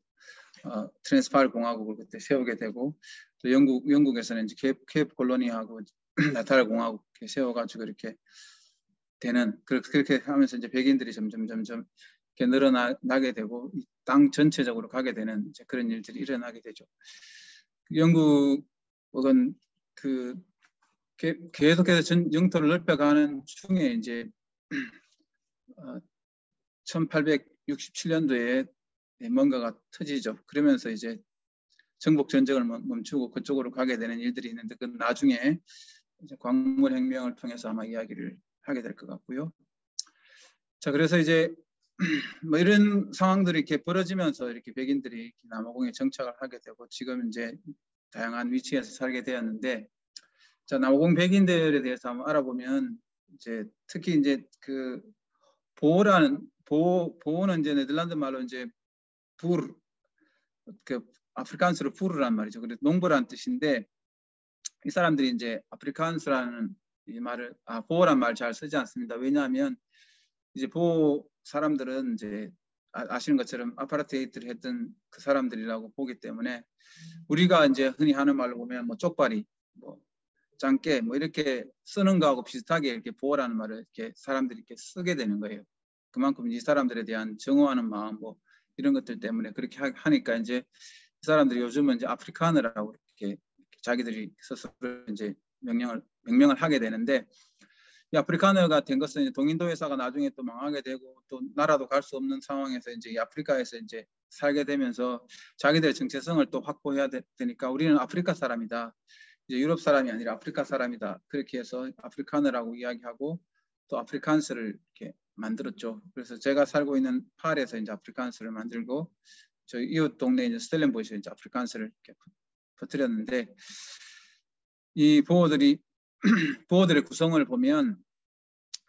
트랜스파일 공화국을 그때 세우게 되고, 또 영국에서는 이제 케이프 콜로니하고 나탈 공화국 세워가지고 이렇게 되는, 그렇게 하면서 이제 백인들이 점점 이렇게 늘어나게 되고 땅 전체적으로 가게 되는 이제 그런 일들이 일어나게 되죠. 영국은 그 계속해서 영토를 넓혀가는 중에 이제 1867년도에 뭔가가 터지죠. 그러면서 이제 정복 전쟁을 멈추고 그쪽으로 가게 되는 일들이 있는데, 그 나중에 이제 광물혁명을 통해서 아마 이야기를 하게 될 것 같고요. 자, 그래서 이제 뭐 이런 상황들이 이렇게 벌어지면서 이렇게 백인들이 이렇게 남아공에 정착을 하게 되고, 지금 이제 다양한 위치에서 살게 되었는데, 자, 남아공 백인들에 대해서 한번 알아보면, 이제 특히 이제 그 보호는 이제 네덜란드 말로 이제 그 아프리카안스로 부르란 말이죠. 그래서 농부란 뜻인데, 이 사람들이 이제 아프리카안스라는 이 말을 보호란 말 잘 쓰지 않습니다. 왜냐하면 이제 보호 사람들은 이제 아시는 것처럼 아파르테이트를 했던 그 사람들이라고 보기 때문에, 우리가 이제 흔히 하는 말로 보면 뭐 쪽발이, 뭐 짱깨, 뭐 이렇게 쓰는 거하고 비슷하게 이렇게 보호라는 말을 이렇게 사람들이 이렇게 쓰게 되는 거예요. 그만큼 이 사람들에 대한 정오하는 마음, 뭐 이런 것들 때문에 그렇게 하니까 이제 이 사람들이 요즘은 이제 아프리카너라고 이렇게 자기들이 스스로 이제 명명을 하게 되는데, 이 아프리카너가 된 것은 동인도 회사가 나중에 또 망하게 되고 또 나라도 갈 수 없는 상황에서 이제 이 아프리카에서 이제 살게 되면서 자기들의 정체성을 또 확보해야 되니까, 우리는 아프리카 사람이다, 이제 유럽 사람이 아니라 아프리카 사람이다, 그렇게 해서 아프리카너라고 이야기하고 또 아프리칸스를 이렇게 만들었죠. 그래서 제가 살고 있는 파리에서 이제 아프리칸스를 만들고, 저희 이웃 동네 이제 스텔렌보시에 이제 아프리칸스를 이렇게 퍼뜨렸는데, 이 보호들의 구성을 보면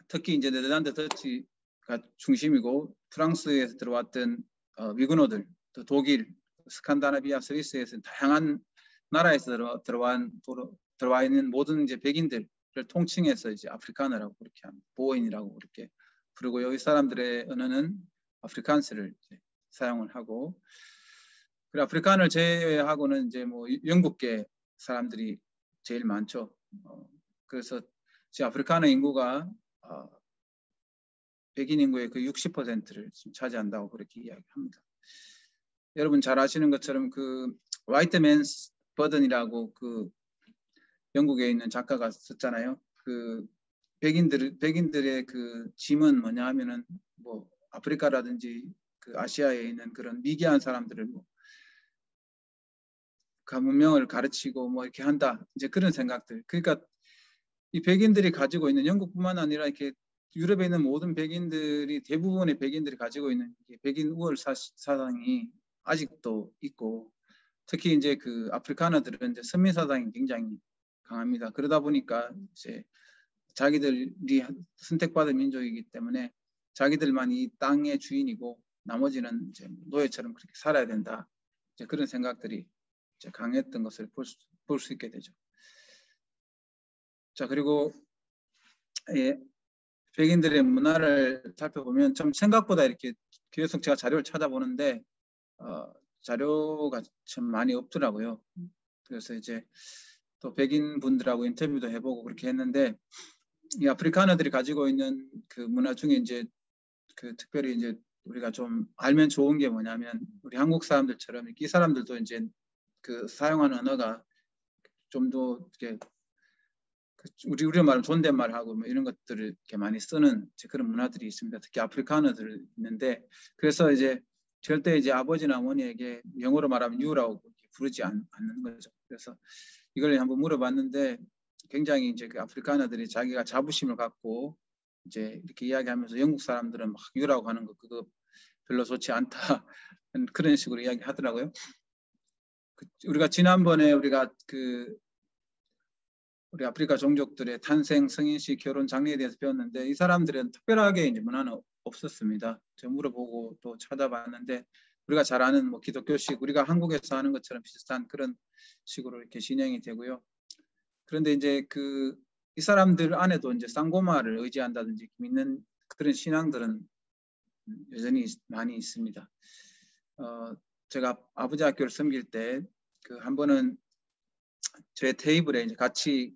특히 이제 네덜란드 더치가 중심이고, 프랑스에서 들어왔던 위그노들, 또 독일, 스칸다나비아, 스위스에서 다양한 나라에서 들어와 있는 모든 이제 백인들을 통칭해서 이제 아프리카너라고 그렇게 합니다. 보호인이라고 그렇게 부르고, 여기 사람들의 언어는 아프리칸스를 이제 사용을 하고, 그리고 아프리카를 제외하고는 이제 뭐 영국계 사람들이 제일 많죠. 그래서 지금 아프리카너 인구가 백인 인구의 그 60%를 차지한다고 그렇게 이야기합니다. 여러분 잘 아시는 것처럼 그 화이트 맨스 버든이라고 그 영국에 있는 작가가 썼잖아요. 그 백인들의 그 짐은 뭐냐 하면은 뭐 아프리카라든지 그 아시아에 있는 그런 미개한 사람들을 뭐 문명을 가르치고 뭐 이렇게 한다, 이제 그런 생각들. 그러니까 이 백인들이 가지고 있는, 영국뿐만 아니라 이렇게 유럽에 있는 모든 백인들이, 대부분의 백인들이 가지고 있는 백인 우월 사상이 아직도 있고, 특히 이제 그 아프리카너들은 이제 선미 사상이 굉장히 강합니다. 그러다 보니까 이제 자기들이 선택받은 민족이기 때문에 자기들만 이 땅의 주인이고 나머지는 이제 노예처럼 그렇게 살아야 된다, 이제 그런 생각들이 이제 강했던 것을 볼 수 있게 되죠. 자, 그리고 백인들의 문화를 살펴보면 참 생각보다 이렇게 계속 제가 자료를 찾아보는데 자료가 참 많이 없더라고요. 그래서 이제 또 백인 분들하고 인터뷰도 해보고 그렇게 했는데, 이 아프리카너들이 가지고 있는 그 문화 중에 이제 그 특별히 이제 우리가 좀 알면 좋은 게 뭐냐면, 우리 한국 사람들처럼 이 사람들도 이제 그 사용하는 언어가 좀 더 이렇게 우리가 말하면 존댓말하고 뭐 이런 것들을 이렇게 많이 쓰는 그런 문화들이 있습니다. 특히 아프리카너들 있는데, 그래서 이제 절대 이제 아버지나 어머니에게 영어로 말하면 you라고 부르지 않는 거죠. 그래서 이걸 한번 물어봤는데, 굉장히 이제 그 아프리카너들이 자기가 자부심을 갖고 이제 이렇게 이야기하면서, 영국 사람들은 막 you라고 하는 거 그거 별로 좋지 않다 그런 식으로 이야기하더라고요. 우리가 지난번에 우리 아프리카 종족들의 탄생, 성인식, 결혼, 장례에 대해서 배웠는데, 이 사람들은 특별하게 이제 문화는 없었습니다. 제가 물어보고 또 찾아봤는데, 우리가 잘 아는 뭐 기독교식, 우리가 한국에서 하는 것처럼 비슷한 그런 식으로 이렇게 진행이 되고요. 그런데 이제 이 사람들 안에도 이제 쌍고마를 의지한다든지 믿는 그런 신앙들은 여전히 많이 있습니다. 제가 아버지 학교를 섬길 때 그 한 번은 제 테이블에 이제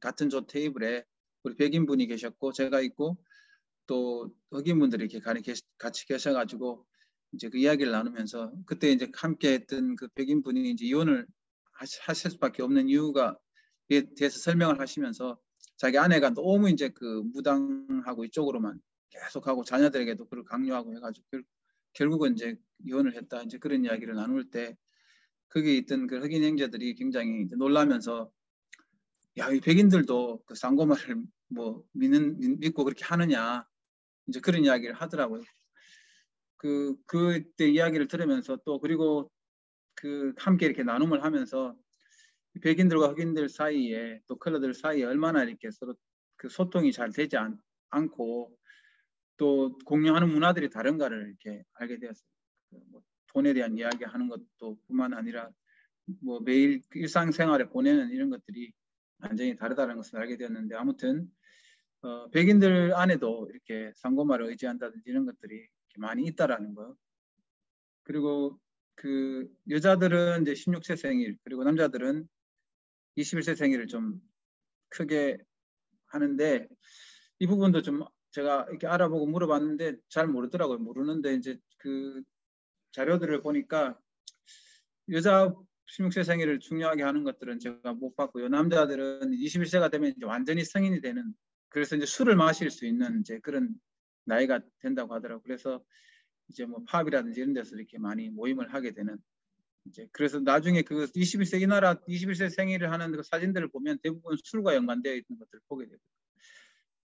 같은 조 테이블에 우리 백인 분이 계셨고 제가 있고 또 흑인 분들이 이렇게 같이 계셔가지고 이제 그 이야기를 나누면서 그때 이제 함께 했던 그 백인 분이 이제 이혼을 하실 수밖에 없는 이유가 대해서 설명을 하시면서 자기 아내가 너무 이제 그 무당하고 이쪽으로만 계속하고 자녀들에게도 그걸 강요하고 해가지고 결국은 이제 이혼을 했다 이제 그런 이야기를 나눌 때 거기 있던 그 흑인 형제들이 굉장히 이제 놀라면서 야, 이 백인들도 그 상고마를 뭐 믿고 그렇게 하느냐 이제 그런 이야기를 하더라고요. 그때 이야기를 들으면서 또 그리고 그 함께 이렇게 나눔을 하면서 백인들과 흑인들 사이에 또 컬러들 사이에 얼마나 이렇게 서로 그 소통이 잘 되지 않고 또 공유하는 문화들이 다른가를 이렇게 알게 되었어요. 뭐 돈에 대한 이야기하는 것도 뿐만 아니라 뭐 매일 일상생활에 보내는 이런 것들이 완전히 다르다는 것을 알게 되었는데 아무튼 백인들 안에도 이렇게 상고마를 의지한다든지 이런 것들이 많이 있다라는 거. 그리고 그 여자들은 이제 16세 생일 그리고 남자들은 21세 생일을 좀 크게 하는데 이 부분도 좀 제가 이렇게 알아보고 물어봤는데 잘 모르더라고요. 모르는데 이제 그 자료들을 보니까 여자 16세 생일을 중요하게 하는 것들은 제가 못 봤고요. 남자들은 21세가 되면 이제 완전히 성인이 되는 그래서 이제 술을 마실 수 있는 이제 그런 나이가 된다고 하더라고요. 그래서 이제 뭐 팝이라든지 이런 데서 이렇게 많이 모임을 하게 되는 이제 그래서 나중에 그 21세 이 나라 21세 생일을 하는 그 사진들을 보면 대부분 술과 연관되어 있는 것들을 보게 되고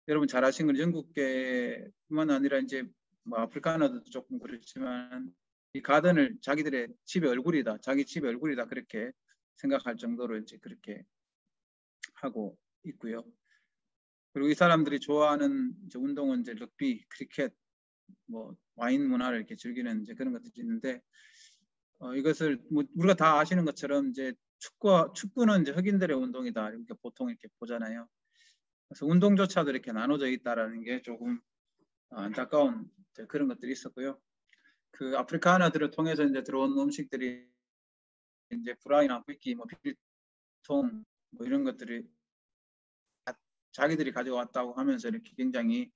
여러분 잘 아시는 건 영국계뿐만 아니라 이제 뭐 아프리카나도 조금 그렇지만 이 가든을 자기들의 집의 얼굴이다, 자기 집의 얼굴이다 그렇게 생각할 정도로 이제 그렇게 하고 있고요. 그리고 이 사람들이 좋아하는 이제 운동은 이제 럭비, 크리켓, 뭐 와인 문화를 이렇게 즐기는 이제 그런 것들이 있는데 이것을 뭐 우리가 다 아시는 것처럼 이제 축구는 이제 흑인들의 운동이다 이렇게 보통 이렇게 보잖아요. 그래서 운동조차도 이렇게 나눠져 있다라는 게 조금 안타까운 그런 것들이 있었고요. 그 아프리카나들을 통해서 이제 들어온 음식들이 이제 프라이나 퀴끼, 뭐 필통 뭐 이런 것들이 자기들이 가져왔다고 하면서 이렇게 굉장히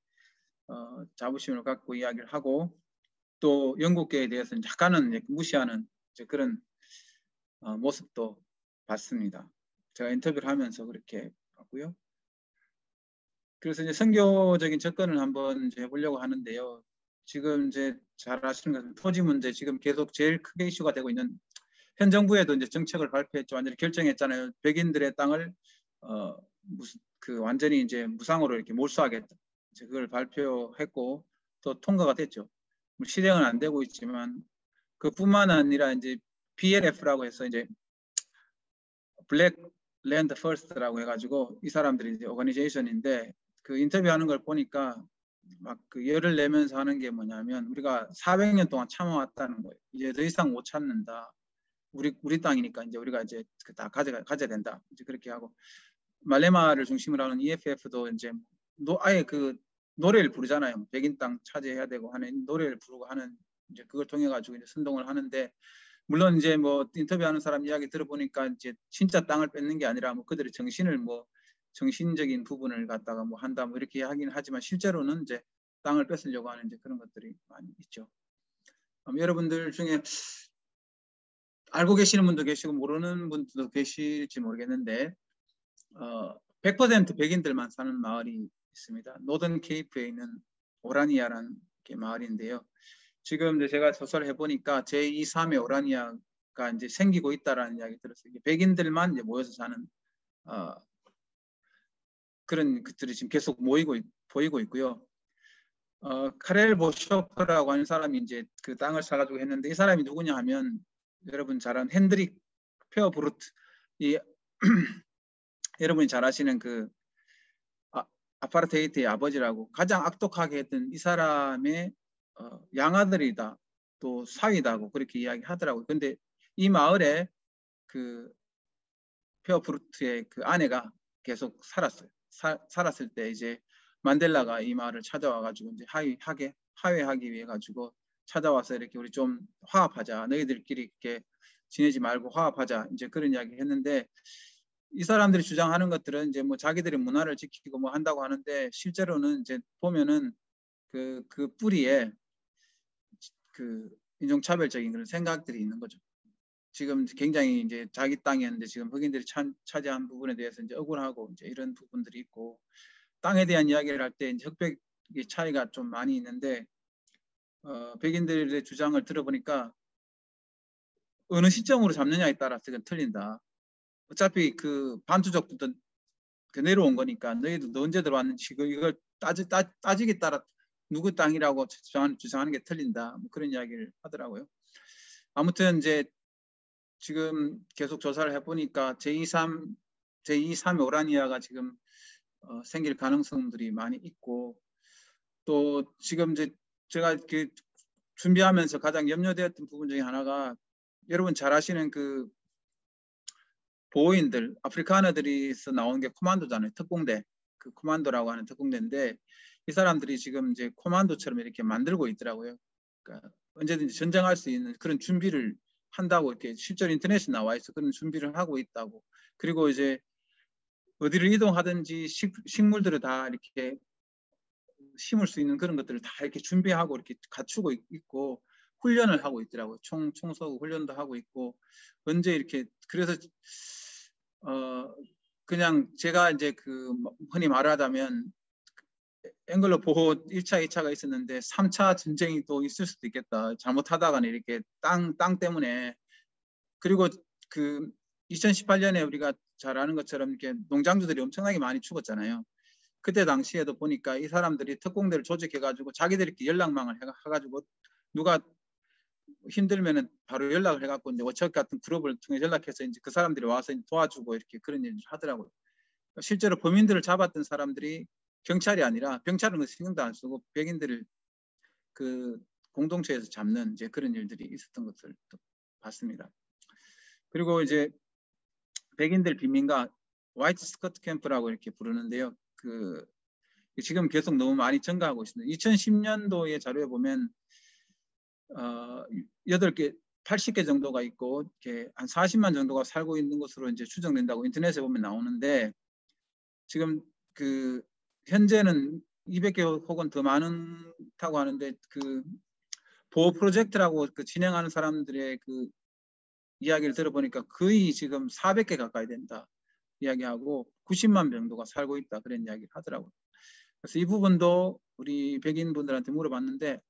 자부심을 갖고 이야기를 하고 또 영국계에 대해서는 약간은 무시하는 그런 모습도 봤습니다. 제가 인터뷰를 하면서 그렇게 봤고요. 그래서 이제 선교적인 접근을 한번 이제 해보려고 하는데요. 지금 이제 잘 아시는 것은 토지 문제 지금 계속 제일 크게 이슈가 되고 있는 현 정부에도 이제 정책을 발표했죠. 완전히 결정했잖아요. 백인들의 땅을 완전히 이제 무상으로 이렇게 몰수하겠다. 이제 그걸 발표했고 또 통과가 됐죠. 실행은 안 되고 있지만 그뿐만 아니라 이제 BLF라고 해서 이제 블랙 랜드 퍼스트라고 해가지고 이 사람들이 이제 오거니제이션인데 그 인터뷰하는 걸 보니까 막 그 열을 내면서 하는 게 뭐냐면 우리가 400년 동안 참아왔다는 거예요. 이제 더 이상 못 참는다. 우리 땅이니까 이제 우리가 이제 다 가져야 된다. 이제 그렇게 하고 말레마를 중심으로 하는 EFF도 이제 아예 그 노래를 부르잖아요. 백인 땅 차지해야 되고 하는 노래를 부르고 하는 이제 그걸 통해 가지고 이제 선동을 하는데 물론 이제 뭐 인터뷰하는 사람 이야기 들어보니까 이제 진짜 땅을 뺏는 게 아니라 뭐 그들의 정신을 뭐 정신적인 부분을 갖다가 뭐 한다 뭐 이렇게 하긴 하지만 실제로는 이제 땅을 뺏으려고 하는 이제 그런 것들이 많이 있죠. 여러분들 중에 알고 계시는 분도 계시고 모르는 분도 계실지 모르겠는데 100% 백인들만 사는 마을이 있습니다. 노던 케이프에 있는 오라니아라는 마을인데요. 지금 이제 제가 조사를 해보니까 제2, 3의 오라니아가 이제 생기고 있다라는 이야기 들었어요. 백인들만 이제 모여서 사는 그런 것들이 지금 계속 보이고 있고요. 카렐 보쇼프라고 하는 사람이 이제 그 땅을 사가지고 했는데 이 사람이 누구냐 하면 여러분 잘 아는 핸드릭 페어브루트 이 여러분이 잘 아시는 그 아파르테이트의 아버지라고 가장 악독하게 했던 이 사람의 양아들이다 또 사위다고 그렇게 이야기하더라고요. 근데 이 마을에 그 페어브루트의 그 아내가 계속 살았어요. 살았을 때 이제 만델라가 이 마을을 찾아와 가지고 이제 하회하기 위해 가지고 찾아와서 이렇게 우리 좀 화합하자. 너희들끼리 이렇게 지내지 말고 화합하자. 이제 그런 이야기 했는데 이 사람들이 주장하는 것들은 이제 뭐 자기들의 문화를 지키고 뭐 한다고 하는데 실제로는 이제 보면은 그 뿌리에 그 인종차별적인 그런 생각들이 있는 거죠. 지금 굉장히 이제 자기 땅이었는데 지금 흑인들이 차지한 부분에 대해서 이제 억울하고 이제 이런 부분들이 있고 땅에 대한 이야기를 할 때 이제 흑백의 차이가 좀 많이 있는데 백인들의 주장을 들어보니까 어느 시점으로 잡느냐에 따라서 그건 틀린다. 어차피 그 반투족부터 그 내려온 거니까 너희도 언제 들어왔는지 이걸 따지기 따라 누구 땅이라고 주장하는 게 틀린다. 뭐 그런 이야기를 하더라고요. 아무튼 이제 지금 계속 조사를 해보니까 제23 오라니아가 지금 생길 가능성들이 많이 있고 또 지금 이제 제가 그 준비하면서 가장 염려되었던 부분 중에 하나가 여러분 잘 아시는 그 보호인들 아프리카너들이서 나온 게 코만도잖아요. 특공대 그 코만도라고 하는 특공대인데 이 사람들이 지금 이제 코만도처럼 이렇게 만들고 있더라고요. 그러니까 언제든지 전쟁할 수 있는 그런 준비를 한다고 이렇게 실제로 인터넷에 나와 있어 그런 준비를 하고 있다고. 그리고 이제 어디를 이동하든지 식물들을 다 이렇게 심을 수 있는 그런 것들을 다 이렇게 준비하고 이렇게 갖추고 있고 훈련을 하고 있더라고요. 총 쏘고 훈련도 하고 있고 언제 이렇게 그래서 그냥 제가 이제 그 흔히 말하자면 앵글로 보호 1차, 2차가 있었는데 3차 전쟁이 또 있을 수도 있겠다. 잘못하다가는 이렇게 땅 때문에 그리고 그 2018년에 우리가 잘 아는 것처럼 이렇게 농장주들이 엄청나게 많이 죽었잖아요. 그때 당시에도 보니까 이 사람들이 특공대를 조직해가지고 자기들끼리 연락망을 해가지고 누가 힘들면은 바로 연락을 해갖고 이제 워처 같은 그룹을 통해 연락해서 이제 그 사람들이 와서 도와주고 이렇게 그런 일을 하더라고요. 실제로 범인들을 잡았던 사람들이 경찰이 아니라 경찰은 신경도 안 쓰고 백인들을 그 공동체에서 잡는 이제 그런 일들이 있었던 것을 봤습니다. 그리고 이제 백인들 빈민가 화이트 스커트 캠프라고 이렇게 부르는데요. 그 지금 계속 너무 많이 증가하고 있습니다. 2010년도의 자료에 보면 8개, 80개 정도가 있고 이렇게 한 40만 정도가 살고 있는 것으로 이제 추정된다고 인터넷에 보면 나오는데 지금 그 현재는 200개 혹은 더 많다고 하는데 그 보호 프로젝트라고 그 진행하는 사람들의 그 이야기를 들어보니까 거의 지금 400개 가까이 된다 이야기하고 90만 정도가 살고 있다 그런 이야기를 하더라고요. 그래서 이 부분도 우리 백인 분들한테 물어봤는데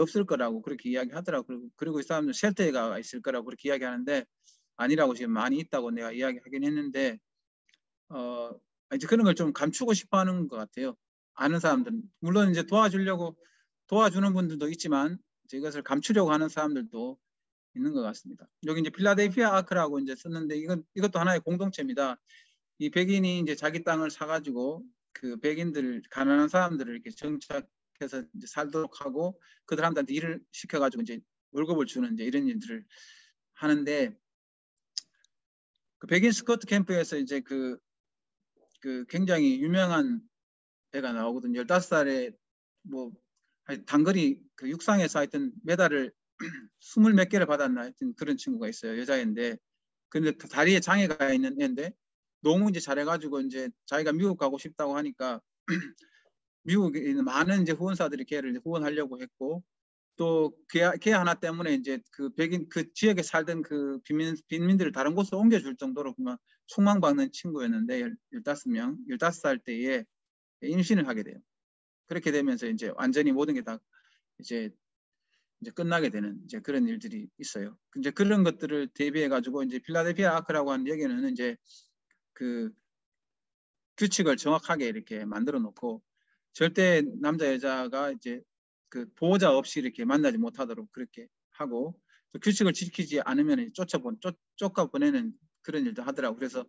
없을 거라고 그렇게 이야기하더라고요. 그리고 이 사람들 쉘터가 있을 거라고 그렇게 이야기하는데 아니라고 지금 많이 있다고 내가 이야기하긴 했는데 이제 그런 걸 좀 감추고 싶어하는 것 같아요. 아는 사람들은 물론 이제 도와주는 분들도 있지만 이제 이것을 감추려고 하는 사람들도 있는 것 같습니다. 여기 이제 필라델피아 아크라고 이제 썼는데 이것도 하나의 공동체입니다. 이 백인이 이제 자기 땅을 사가지고 그 백인들 가난한 사람들을 이렇게 정착해서 이제 살도록 하고 그 사람들한테 일을 시켜가지고 이제 월급을 주는 이제 이런 일들을 하는데 그 백인 스커트 캠프에서 이제 그 굉장히 유명한 애가 나오거든요. 15살에 뭐 단거리 그 육상에서 하여튼 메달을 20몇 개를 받았나 하여튼 그런 친구가 있어요. 여자인데 근데 다리에 장애가 있는 애인데 너무 이제 잘해가지고 이제 자기가 미국 가고 싶다고 하니까 미국에 있는 많은 이제 후원사들이 걔를 이제 후원하려고 했고 또 걔 하나 때문에 이제 그 백인 그 지역에 살던 그 빈민들을 다른 곳으로 옮겨줄 정도로 그만 총망받는 친구였는데 15살 때에 임신을 하게 돼요. 그렇게 되면서 이제 완전히 모든 게 다 이제 끝나게 되는 이제 그런 일들이 있어요. 이제 그런 것들을 대비해 가지고 이제 필라델피아 아크라고 하는 여기는 이제 그 규칙을 정확하게 이렇게 만들어 놓고 절대 남자 여자가 이제 그 보호자 없이 이렇게 만나지 못하도록 그렇게 하고 또 규칙을 지키지 않으면 쫓아 보내는 그런 일도 하더라고. 그래서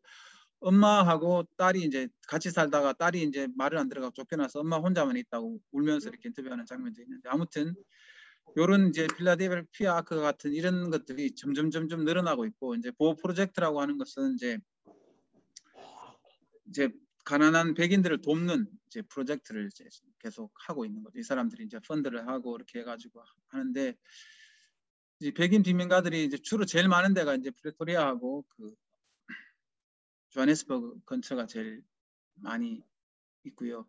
엄마하고 딸이 이제 같이 살다가 딸이 이제 말을 안 들어가고 쫓겨나서 엄마 혼자만 있다고 울면서 이렇게 인터뷰하는 장면도 있는데 아무튼 요런 이제 필라델피아 아크 같은 이런 것들이 점점 늘어나고 있고 이제 보호 프로젝트라고 하는 것은 이제 가난한 백인들을 돕는 이제 프로젝트를 이제 계속 하고 있는 거죠. 이 사람들이 이제 펀드를 하고 이렇게 해가지고 하는데, 이 백인 빈민가들이 이제 주로 제일 많은 데가 이제 프레토리아하고 그 조하네스버그 근처가 제일 많이 있고요.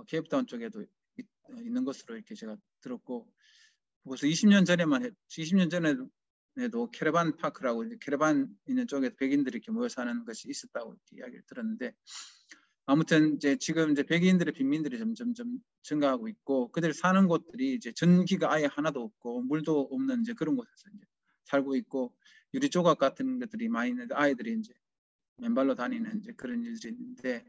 케이프타운 쪽에도 있는 것으로 이렇게 제가 들었고, 벌써 20년 전에도 캐러반 파크라고 이제 캐러반 있는 쪽에 백인들이 이렇게 모여 사는 것이 있었다고 이렇게 이야기를 들었는데, 아무튼 이제 지금 이제 백인들의 빈민들이 점점 증가하고 있고, 그들 사는 곳들이 이제 전기가 아예 하나도 없고 물도 없는 이제 그런 곳에서 이제 살고 있고, 유리 조각 같은 것들이 많이 있는데 아이들이 이제 맨발로 다니는 이제 그런 일들이 있는데,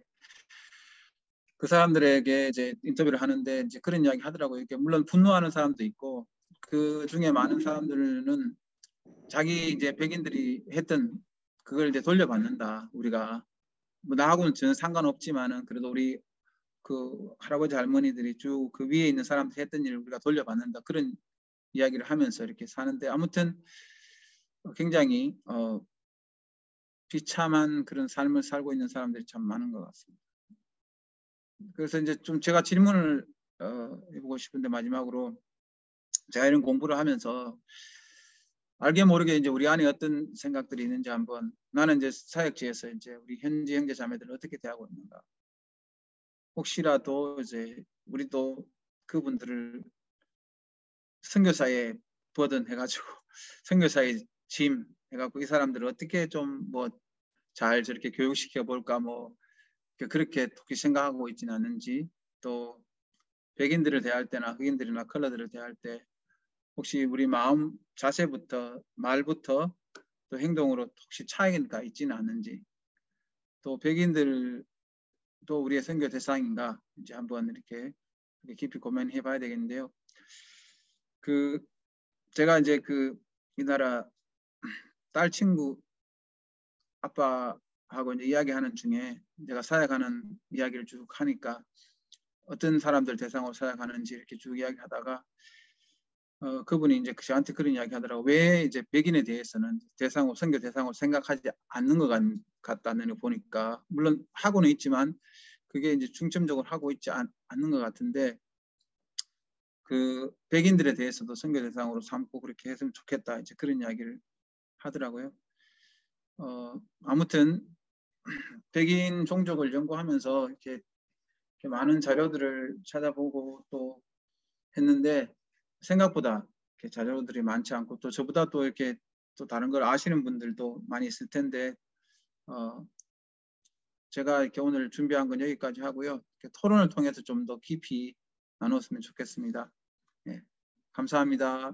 그 사람들에게 이제 인터뷰를 하는데 이제 그런 이야기 하더라고요. 이게 물론 분노하는 사람도 있고, 그 중에 많은 사람들은 자기 이제 백인들이 했던 그걸 이제 돌려받는다. 우리가 뭐 나하고는 전혀 상관없지만은 그래도 우리 그 할아버지 할머니들이 쭉 그 위에 있는 사람들이 했던 일을 우리가 돌려받는다. 그런 이야기를 하면서 이렇게 사는데, 아무튼 굉장히 비참한 그런 삶을 살고 있는 사람들이 참 많은 것 같습니다. 그래서 이제 좀 제가 질문을 해보고 싶은데, 마지막으로 제가 이런 공부를 하면서 알게 모르게 이제 우리 안에 어떤 생각들이 있는지 한번, 나는 이제 사역지에서 이제 우리 현지 형제 자매들을 어떻게 대하고 있는가, 혹시라도 이제 우리도 그분들을 선교사의 버든 해가지고 선교사의 짐 해갖고 이 사람들을 어떻게 좀 뭐 잘 저렇게 교육시켜 볼까, 뭐 그렇게 혹시 생각하고 있지는 않는지, 또 백인들을 대할 때나 흑인들이나 컬러들을 대할 때 혹시 우리 마음 자세부터 말부터 또 행동으로 혹시 차이가 있지는 않는지, 또 백인들 또 우리의 선교 대상인가, 이제 한번 이렇게 깊이 고민해 봐야 되겠는데요. 그 제가 이제 그 이 나라 딸 친구 아빠하고 이제 이야기하는 중에 제가 사역하는 이야기를 쭉 하니까 어떤 사람들 대상으로 사역하는지 이렇게 쭉 이야기하다가 그분이 이제 저한테 그런 이야기 하더라고. 왜 이제 백인에 대해서는 대상으로, 선교 대상으로 생각하지 않는 것 같다는 걸 보니까, 물론 하고는 있지만 그게 이제 중점적으로 하고 있지 않는 것 같은데, 그 백인들에 대해서도 선교 대상으로 삼고 그렇게 했으면 좋겠다, 이제 그런 이야기를 하더라고요. 아무튼 백인 종족을 연구하면서 이렇게 많은 자료들을 찾아보고 또 했는데, 생각보다 이렇게 자료들이 많지 않고, 또 저보다 또 이렇게 또 다른 걸 아시는 분들도 많이 있을 텐데, 제가 이렇게 오늘 준비한 건 여기까지 하고요. 토론을 통해서 좀 더 깊이 나눴으면 좋겠습니다. 네, 감사합니다.